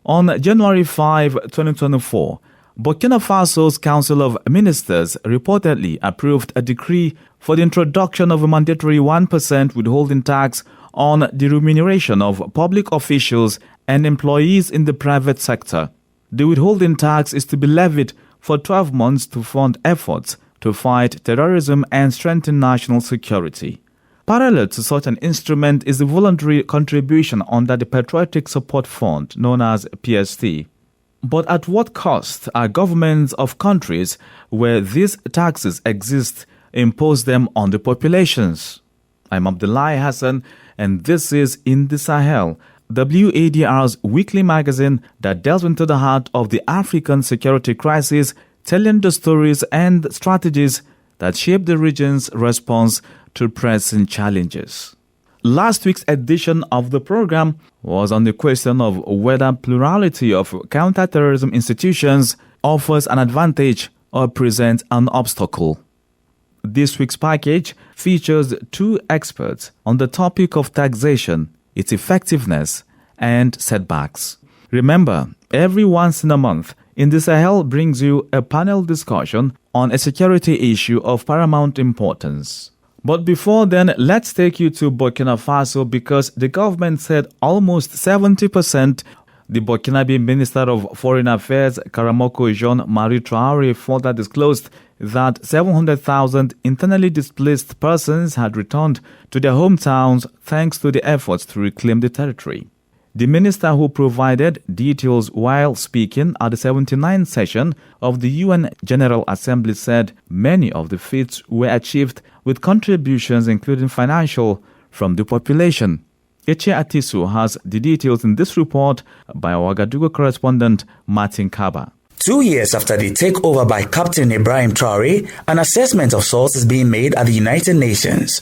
On January 5, 2024, Burkina Faso's Council of Ministers reportedly approved a decree for the introduction of a mandatory 1% withholding tax on the remuneration of public officials and employees in the private sector. The withholding tax is to be levied for 12 months to fund efforts to fight terrorism and strengthen national security. Parallel to such an instrument is the voluntary contribution under the Patriotic Support Fund, known as PST. But at what cost are governments of countries where these taxes exist impose them on the populations? I'm Abdullahi Hassan, and this is In The Sahel, WADR's weekly magazine that delves into the heart of the African security crisis, telling the stories and strategies that shape the region's response to pressing challenges. Last week's edition of the program was on the question of whether plurality of counterterrorism institutions offers an advantage or presents an obstacle. This week's package features two experts on the topic of taxation, its effectiveness, and setbacks. Remember, every once in a month, In The Sahel brings you a panel discussion on a security issue of paramount importance. But before then, let's take you to Burkina Faso because the government said almost 70%. The Burkinabe Minister of Foreign Affairs, Karamoko Jean-Marie Traoré, further disclosed that 700,000 internally displaced persons had returned to their hometowns thanks to the efforts to reclaim the territory. The minister, who provided details while speaking at the 79th session of the UN General Assembly, said many of the feats were achieved with contributions, including financial, from the population. Eche Atisu has the details in this report by our Ouagadougou correspondent Martin Kaba. 2 years after the takeover by Captain Ibrahim Traoré, an assessment of sorts is being made at the United Nations.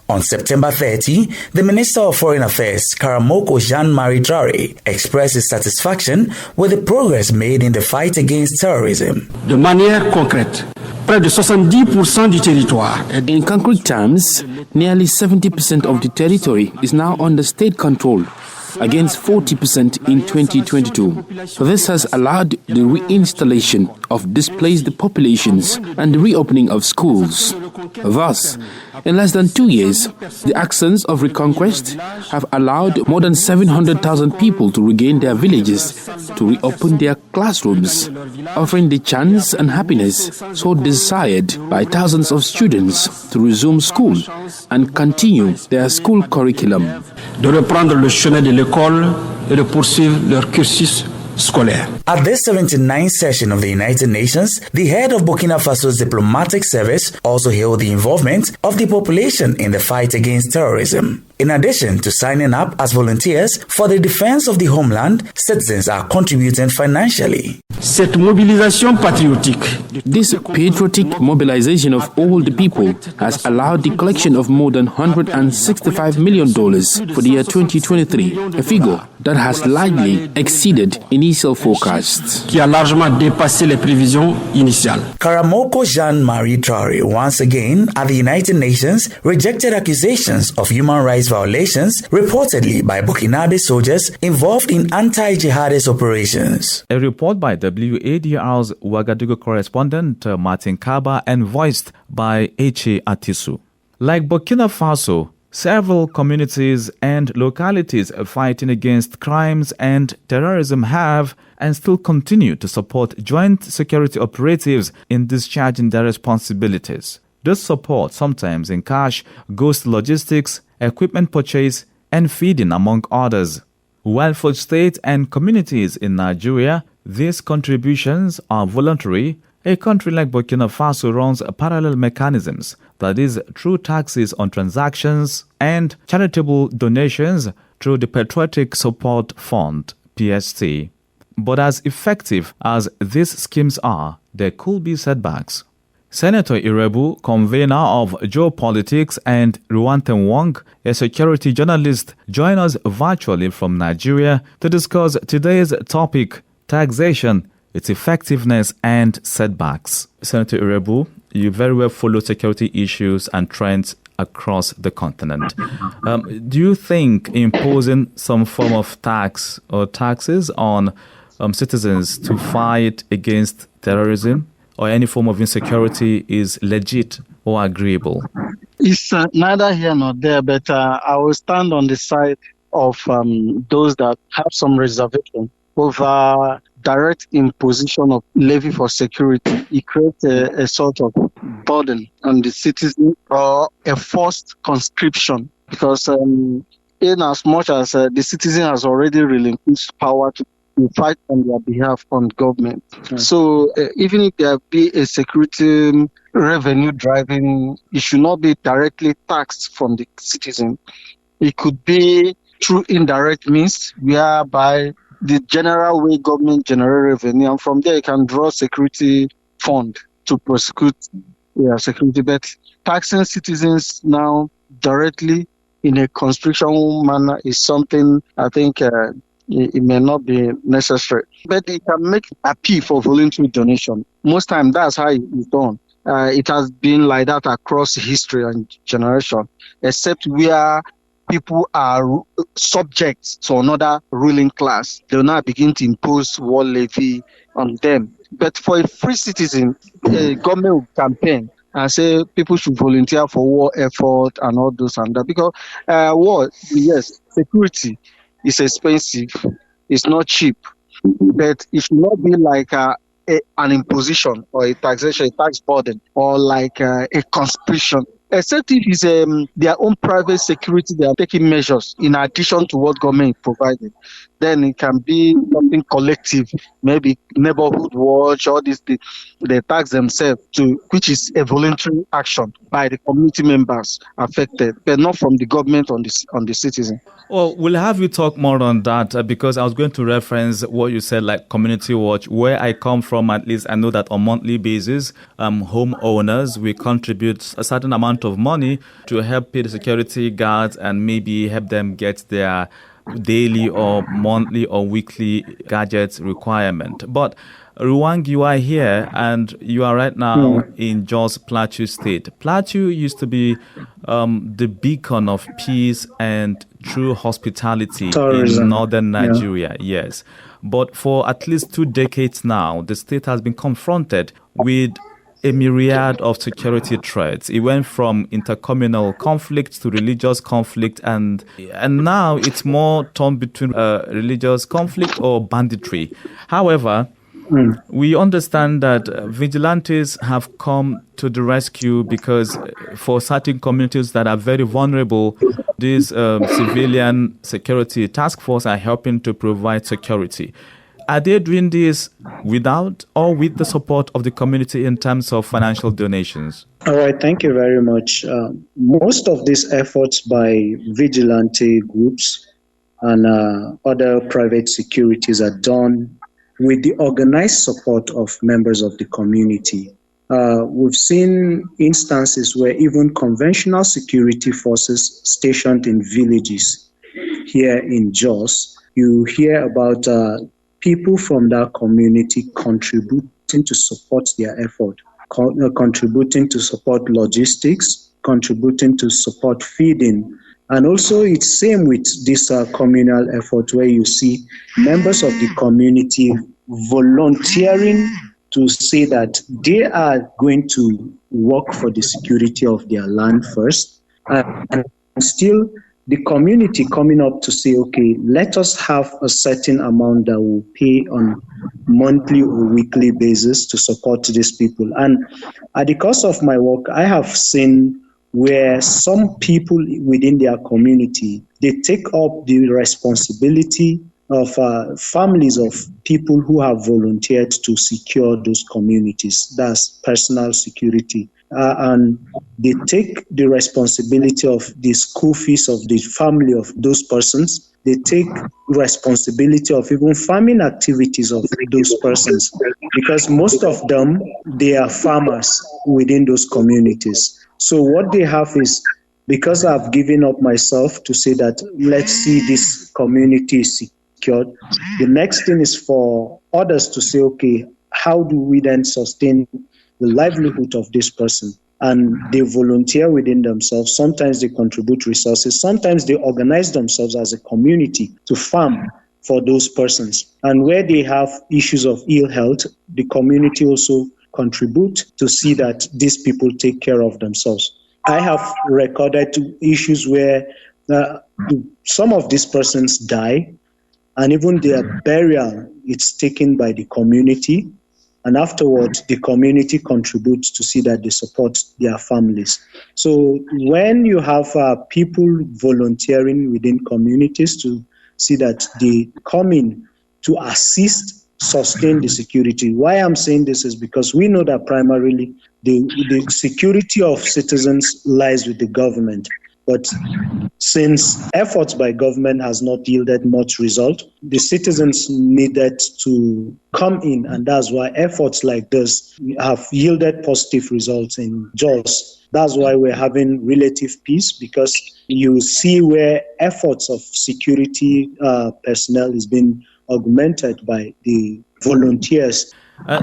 On September 30, the Minister of Foreign Affairs, Karamoko Jean-Marie Traoré, expressed his satisfaction with the progress made in the fight against terrorism. De manière concrète, près de 70% du territoire. In concrete terms, nearly 70% of the territory is now under state control, against 40% in 2022. This has allowed the reinstallation of displaced populations and the reopening of schools. Thus, in less than 2 years, the actions of reconquest have allowed more than 700,000 people to regain their villages, to reopen their classrooms, offering the chance and happiness so desired by thousands of students to resume school and continue their school curriculum. De reprendre le chemin de l'école et de poursuivre leur cursus scolaire. At this 79th session of the United Nations, the head of Burkina Faso's diplomatic service also hailed the involvement of the population in the fight against terrorism. In addition to signing up as volunteers for the defense of the homeland, citizens are contributing financially. Cette mobilisation patriotique. This patriotic mobilization of all the people has allowed the collection of more than $165 million for the year 2023, a figure that has largely exceeded initial forecasts. Qui a largement dépassé les prévisions initiales. Karamoko Jean-Marie Traoré, once again at the United Nations, rejected accusations of human rights violations reportedly by Burkinabe soldiers involved in anti-jihadist operations. A report by WADR's Ouagadougou correspondent Martin Kaba and voiced by Eche Atisu. Like Burkina Faso, several communities and localities fighting against crimes and terrorism have and still continue to support joint security operatives in discharging their responsibilities. This support, sometimes in cash, goes to logistics, equipment purchase, and feeding, among others. While for states and communities in Nigeria, these contributions are voluntary, a country like Burkina Faso runs parallel mechanisms, that is, through taxes on transactions and charitable donations through the Patriotic Support Fund, PST. But as effective as these schemes are, there could be setbacks. Senator Irebu, convener of Geopolitics, and Rwang, a security journalist, join us virtually from Nigeria to discuss today's topic, taxation, its effectiveness and setbacks. Senator Irebu, you very well follow security issues and trends across the continent. Do you think imposing some form of tax or taxes on citizens to fight against terrorism or any form of insecurity is legit or agreeable? It's neither here nor there, but I will stand on the side of those that have some reservation over direct imposition of levy for security. It creates a sort of burden on the citizen or a forced conscription, because in as much as the citizen has already relinquished power to fight on their behalf on government. So even if there be a security revenue driving, it should not be directly taxed from the citizen. It could be through indirect means, whereby the general way government generate revenue, and from there you can draw security fund to prosecute security. But taxing citizens now directly in a conscription manner is something I think it may not be necessary. But it can make appeal for voluntary donation. Most times that's how it is done. It has been like that across history and generation, except where people are subject to another ruling class. They will now begin to impose war levy on them. But for a free citizen, a government will campaign and say people should volunteer for war effort and all those and that. Because war, yes, security is expensive. It's not cheap. But it should not be like an imposition or a taxation, a tax burden, or like a conscription. Except if it's their own private security, they are taking measures in addition to what government provided. Then it can be something collective, maybe neighborhood watch, all this, they tax themselves, which is a voluntary action by the community members affected, but not from the government on the citizen. Well, we'll have you talk more on that because I was going to reference what you said, like community watch. Where I come from, at least, I know that on monthly basis, homeowners, we contribute a certain amount of money to help pay the security guards and maybe help them get their daily or monthly or weekly gadgets requirement. But Rwang, you are here and you are right now in Jos Plateau State. Plateau used to be the beacon of peace and true hospitality in northern Nigeria, yes. But for at least 2 decades now, the state has been confronted with a myriad of security threats. It went from intercommunal conflict to religious conflict, and now it's more torn between religious conflict or banditry. However, we understand that vigilantes have come to the rescue because for certain communities that are very vulnerable, these civilian security task force are helping to provide security. Are they doing this without or with the support of the community in terms of financial donations? All right, thank you very much. Most of these efforts by vigilante groups and other private securities are done with the organized support of members of the community. We've seen instances where even conventional security forces stationed in villages here in Jos, you hear about people from that community contributing to support their effort, contributing to support logistics, contributing to support feeding. And also it's same with this communal effort where you see members of the community volunteering to say that they are going to work for the security of their land first, and still the community coming up to say, okay, let us have a certain amount that will pay on monthly or weekly basis to support these people. And at the course of my work, I have seen where some people within their community, they take up the responsibility of families of people who have volunteered to secure those communities. That's personal security. And they take the responsibility of the school fees of the family of those persons. They take responsibility of even farming activities of those persons, because most of them, they are farmers within those communities. So what they have is, because I've given up myself to say that let's see this community secured, the next thing is for others to say, okay, how do we then sustain the livelihood of this person? and they volunteer within themselves. Sometimes they contribute resources. Sometimes they organize themselves as a community to farm for those persons. And where they have issues of ill health, the community also contribute to see that these people take care of themselves. I have recorded issues where some of these persons die, and even their burial is taken by the community. And afterwards, the community contributes to see that they support their families. So when you have people volunteering within communities to see that they come in to assist sustain the security. Why I'm saying this is because we know that primarily the security of citizens lies with the government. But since efforts by government has not yielded much result, the citizens needed to come in, and that's why efforts like this have yielded positive results in JAWS. That's why we're having relative peace, because you see where efforts of security personnel is being augmented by the volunteers.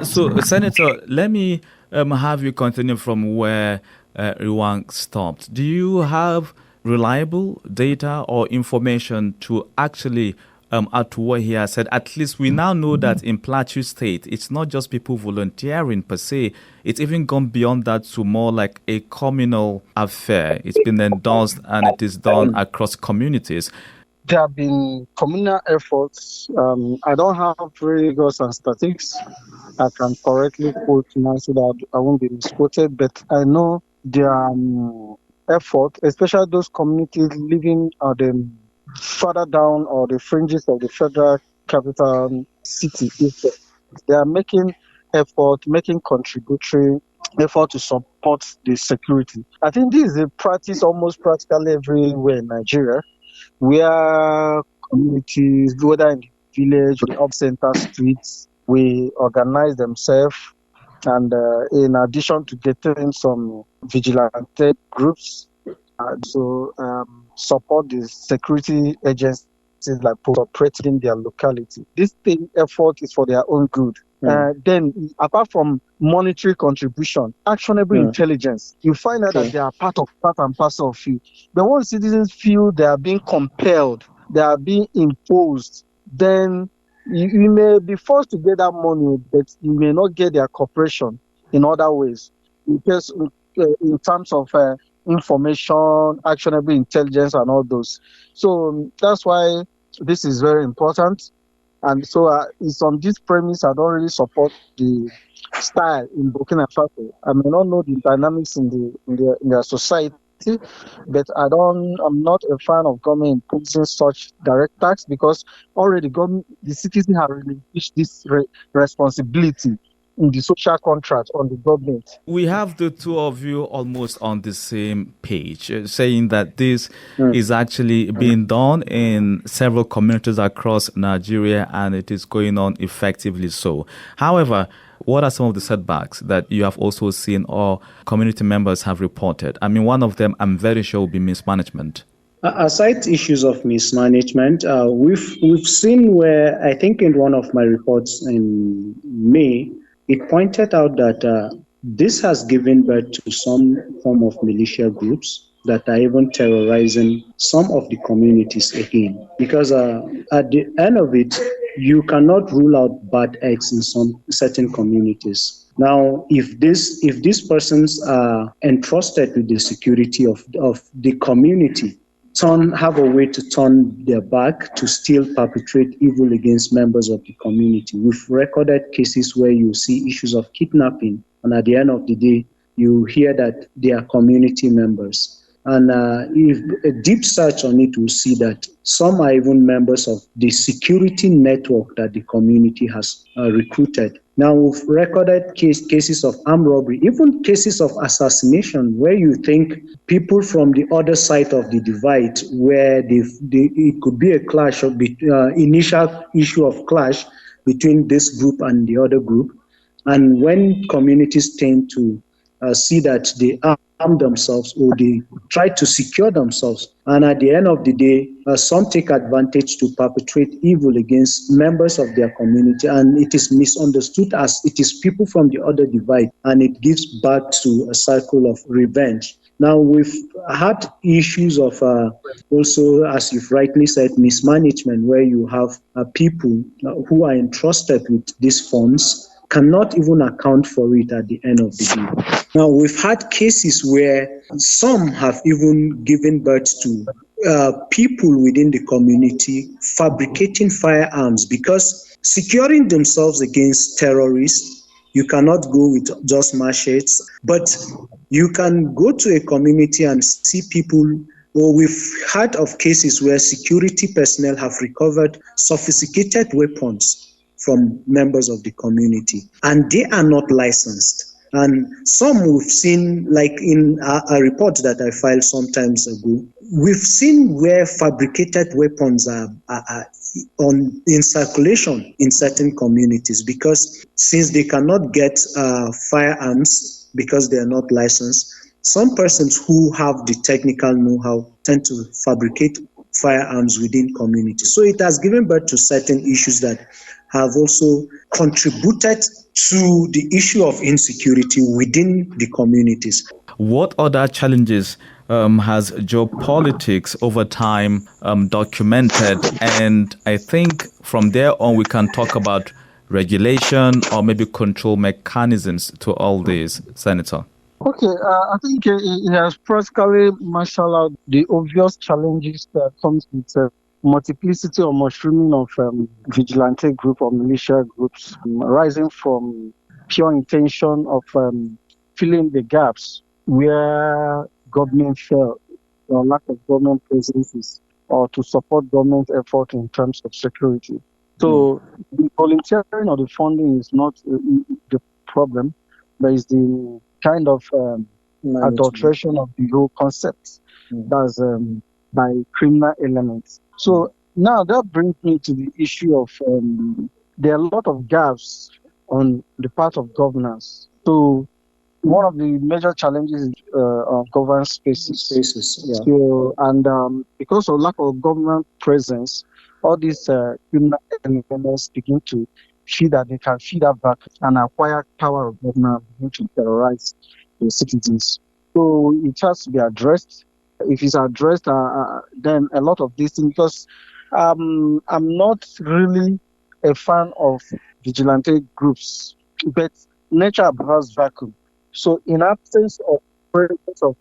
So, Senator, let me have you continue from where Rwang stopped. Do you have reliable data or information to actually add to what he has said? At least we now know that in Plateau State, it's not just people volunteering per se. It's even gone beyond that to more like a communal affair. It's been endorsed and it is done across communities. There have been communal efforts. I don't have figures and statistics I can correctly quote now so that I won't be misquoted, but I know there are effort, especially those communities living further down or the fringes of the federal capital city. They are making contributory effort to support the security. I think this is a practice almost practically everywhere in Nigeria, where communities, whether in the village or the up-center streets, we organize themselves, and in addition to getting some vigilante groups, support the security agencies like operating in their locality. This effort is for their own good. Then, apart from monetary contribution, actionable intelligence, you find out that they are part and parcel of you. But when citizens feel they are being compelled, they are being imposed, then you may be forced to get that money, but you may not get their cooperation in other ways. Because in terms of information, actionable intelligence, and all those. So that's why this is very important. And so it's on this premise I don't really support the style in Burkina Faso. I may not know the dynamics in their society, but I'm not a fan of government imposing such direct tax, because already the citizen have relinquished this responsibility in the social contract on the government. We have the two of you almost on the same page, saying that this is actually being done in several communities across Nigeria and it is going on effectively so. However, what are some of the setbacks that you have also seen or community members have reported? I mean, one of them, I'm very sure, will be mismanagement. Aside issues of mismanagement, we've seen where, I think in one of my reports in May, it pointed out that this has given birth to some form of militia groups that are even terrorizing some of the communities again. Because at the end of it, you cannot rule out bad eggs in some certain communities. Now, if these persons are entrusted with the security of the community, have a way to turn their back to still perpetrate evil against members of the community. We've recorded cases where you see issues of kidnapping, and at the end of the day, you hear that they are community members. And if a deep search on it will see that some are even members of the security network that the community has recruited. Now, we've recorded cases of armed robbery, even cases of assassination, where you think people from the other side of the divide, where it could be a clash of initial issue of clash between this group and the other group. And when communities tend to see that they arm themselves or they try to secure themselves. And at the end of the day, some take advantage to perpetrate evil against members of their community, and it is misunderstood as it is people from the other divide, and it gives birth to a cycle of revenge. Now, we've had issues of also, as you've rightly said, mismanagement, where you have people who are entrusted with these funds cannot even account for it at the end of the day. Now, we've had cases where some have even given birth to people within the community fabricating firearms, because securing themselves against terrorists, you cannot go with just machetes, but you can go to a community and see people. Well, we've heard of cases where security personnel have recovered sophisticated weapons from members of the community, and they are not licensed. And some we've seen, like in a report that I filed some times ago, we've seen where fabricated weapons are in circulation in certain communities, because since they cannot get firearms because they are not licensed, some persons who have the technical know-how tend to fabricate firearms within communities. So it has given birth to certain issues that have also contributed to the issue of insecurity within the communities. What other challenges has geopolitics over time documented? And I think from there on we can talk about regulation or maybe control mechanisms to all this, Senator. Okay, I think it has practically marshaled out the obvious challenges that comes with multiplicity or mushrooming of vigilante group or militia groups, rising from pure intention of filling the gaps where government fell or lack of government presence, or to support government effort in terms of security. So the volunteering or the funding is not the problem, but it's the kind of adulteration of the whole concept that's by criminal elements. So now that brings me to the issue of there are a lot of gaps on the part of governance. So one of the major challenges is governance spaces. Yeah. So, and because of lack of government presence, all these criminal elements begin to feel that they can feed that back and acquire power of government, begin to terrorize the citizens. So it has to be addressed. If it's addressed, then a lot of these things, because I'm not really a fan of vigilante groups, but nature abhors vacuum. So in absence of presence of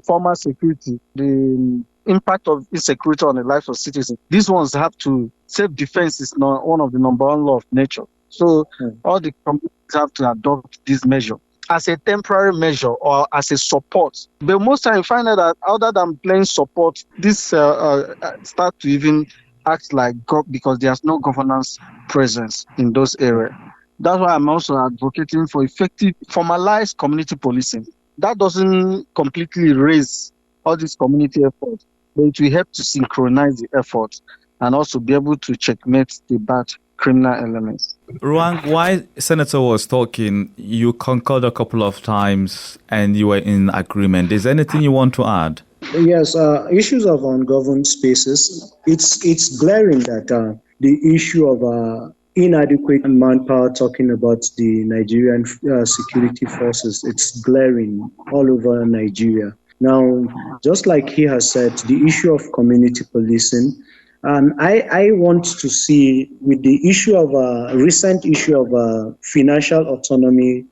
formal security, the impact of insecurity on the lives of citizens, these ones have to, self-defense is not one of the number one law of nature. So all the communities have to adopt this measure as a temporary measure or as a support. But most times you find out that other than plain support, this start to even act like God, because there's no governance presence in those areas. That's why I'm also advocating for effective formalized community policing. That doesn't completely raise all these community efforts, but it will help to synchronize the efforts and also be able to checkmate the bad criminal elements. Rwang, while Senator was talking, you concurred a couple of times and you were in agreement. Is there anything you want to add? Yes, issues of ungoverned spaces, it's glaring that the issue of inadequate manpower, talking about the Nigerian security forces, it's glaring all over Nigeria. Now, just like he has said, the issue of community policing, I want to see with the issue of recent issue of financial autonomy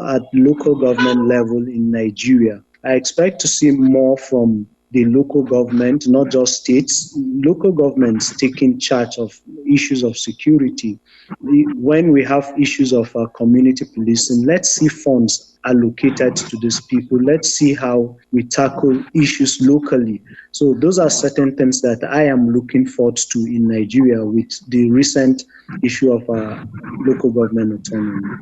at local government level in Nigeria. I expect to see more from the local government, not just states, local governments taking charge of issues of security. When we have issues of community policing, let's see funds allocated to these people. Let's see how we tackle issues locally. So those are certain things that I am looking forward to in Nigeria with the recent issue of local government autonomy.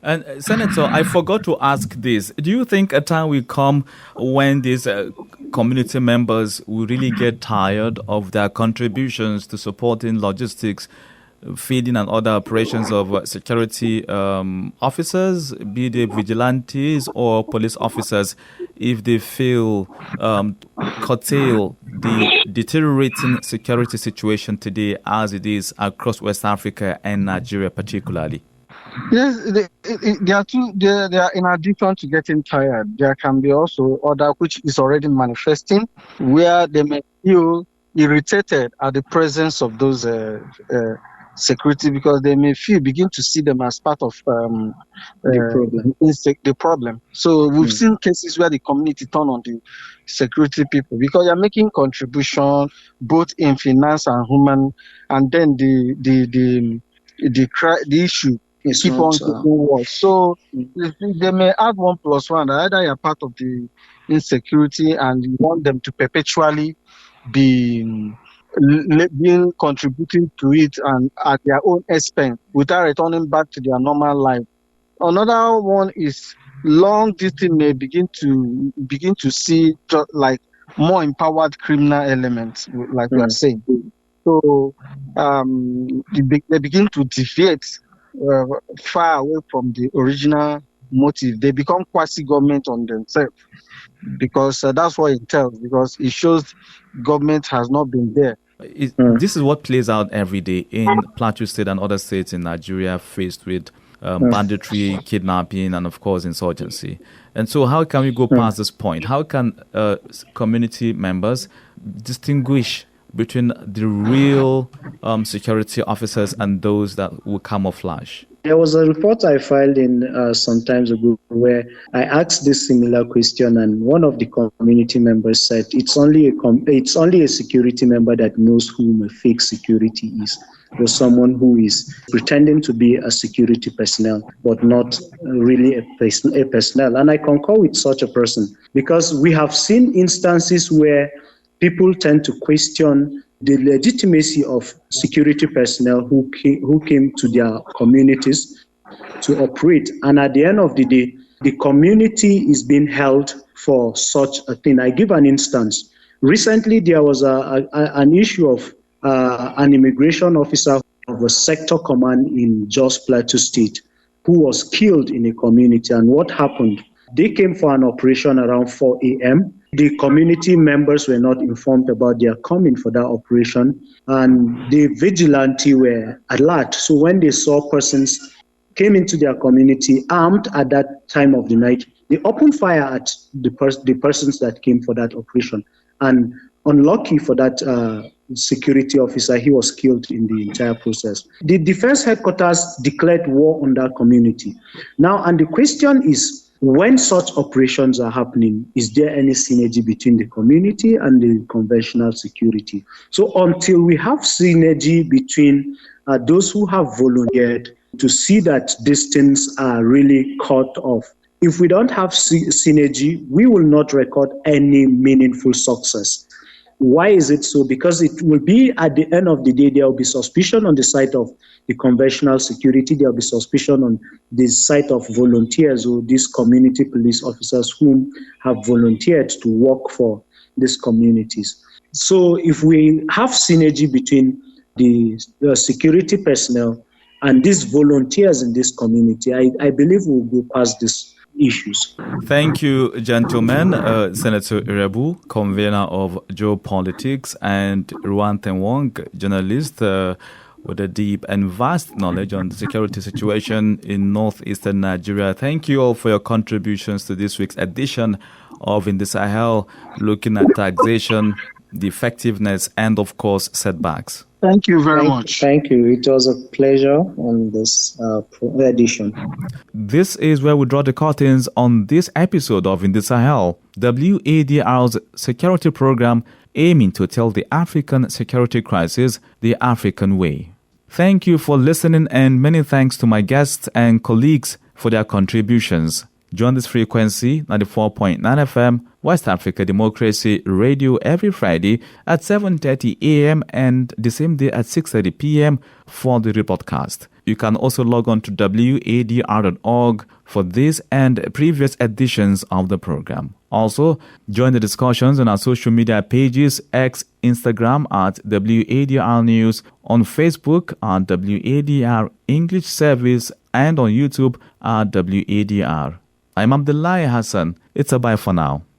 And Senator, I forgot to ask this. Do you think a time will come when these community members will really get tired of their contributions to supporting logistics feeding and other operations of security officers, be they vigilantes or police officers, if they feel curtail the deteriorating security situation today as it is across West Africa and Nigeria particularly? Yes, they are two. They are in addition to getting tired. There can be also other which is already manifesting, where they may feel irritated at the presence of those security, because they may begin to see them as part of the problem. So we've seen cases where the community turn on the security people because they're making contribution both in finance and human, and then the issue keep on getting worse. So they may add 1 + 1. Either you're part of the insecurity and you want them to perpetually be being contributing to it and at their own expense without returning back to their normal life. Another one is long distance may begin to see like more empowered criminal elements, like we are saying. So they begin to deviate far away from the original motive. They become quasi-government on themselves because that's what it tells, because it shows government has not been there. This is what plays out every day in Plateau State and other states in Nigeria faced with banditry, kidnapping, and of course insurgency. And so how can we go past this point? How can community members distinguish between the real security officers and those that will camouflage? There was a report I filed in some time ago where I asked this similar question, and one of the community members said it's only a security member that knows whom a fake security is, or someone who is pretending to be a security personnel but not really a personnel. And I concur with such a person because we have seen instances where people tend to question the legitimacy of security personnel who came to their communities to operate. And at the end of the day, the community is being held for such a thing. I give an instance. Recently, there was an issue of an immigration officer of a sector command in Jos Plateau State who was killed in a community. And what happened? They came for an operation around 4 a.m. The community members were not informed about their coming for that operation, and the vigilante were alert. So when they saw persons came into their community armed at that time of the night, they opened fire at the persons that came for that operation. And unlucky for that security officer, he was killed in the entire process. The defense headquarters declared war on that community. Now, and the question is, when such operations are happening, is there any synergy between the community and the conventional security? So until we have synergy between those who have volunteered to see that these things are really cut off, if we don't have synergy, we will not record any meaningful success. Why is it so? Because it will be at the end of the day, there will be suspicion on the side of the conventional security, there will be suspicion on the side of volunteers or these community police officers whom have volunteered to work for these communities. So if we have synergy between the security personnel and these volunteers in this community, I believe we'll go past this issues. Thank you, gentlemen. Senator Irebu, convener of Geopolitics, and Rwang Tweng, journalist with a deep and vast knowledge on the security situation in northeastern Nigeria. Thank you all for your contributions to this week's edition of In The Sahel, looking at taxation, the effectiveness, and of course, setbacks. Thank you very much. Thank you. It was a pleasure on this edition. This is where we draw the curtains on this episode of In The Sahel, WADR's security program aiming to tell the African security crisis the African way. Thank you for listening, and many thanks to my guests and colleagues for their contributions. Join this frequency, 94.9 FM, West Africa Democracy Radio, every Friday at 7:30 a.m. and the same day at 6:30 p.m. for the rebroadcast. You can also log on to WADR.org for this and previous editions of the program. Also, join the discussions on our social media pages, X, Instagram at WADR News, on Facebook at WADR English Service, and on YouTube at WADR. I'm Abdullahi Hassan. It's a bye for now.